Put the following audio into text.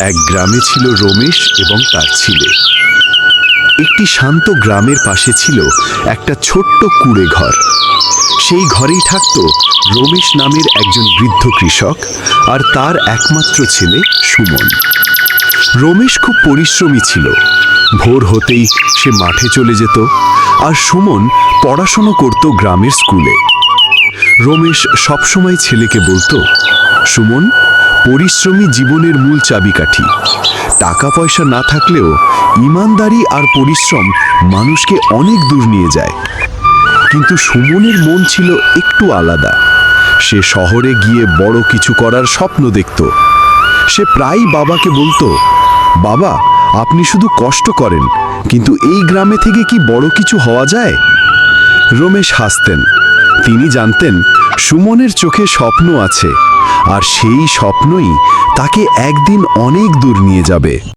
এক গ্রামে ছিল রমেশ এবং তার ছেলে। একটি শান্ত গ্রামের পাশে ছিল একটা ছোট্ট কুঁড়ে ঘর। সেই ঘরেই থাকত রমেশ নামের একজন বৃদ্ধ কৃষক আর তার একমাত্র ছেলে সুমন। রমেশ খুব পরিশ্রমী ছিল। ভোর হতেই সে মাঠে চলে যেত, আর সুমন পড়াশোনা করত গ্রামের স্কুলে। রমেশ সবসময় ছেলেকে বলতো, সুমন, পরিশ্রমী জীবনের মূল চাবিকাঠি। টাকা পয়সা না থাকলেও ইমানদারি আর পরিশ্রম মানুষকে অনেক দূর নিয়ে যায়। কিন্তু সুমনের মন ছিল একটু আলাদা। সে শহরে গিয়ে বড় কিছু করার স্বপ্ন দেখত। সে প্রায়ই বাবাকে বলতো, বাবা, আপনি শুধু কষ্ট করেন, কিন্তু এই গ্রামে থেকে কি বড় কিছু হওয়া যায়? রমেশ হাসতেন। তিনি জানতেন সুমনের চোখে স্বপ্ন আছে, আর সেই স্বপ্নই তাকে একদিন অনেক দূর নিয়ে যাবে।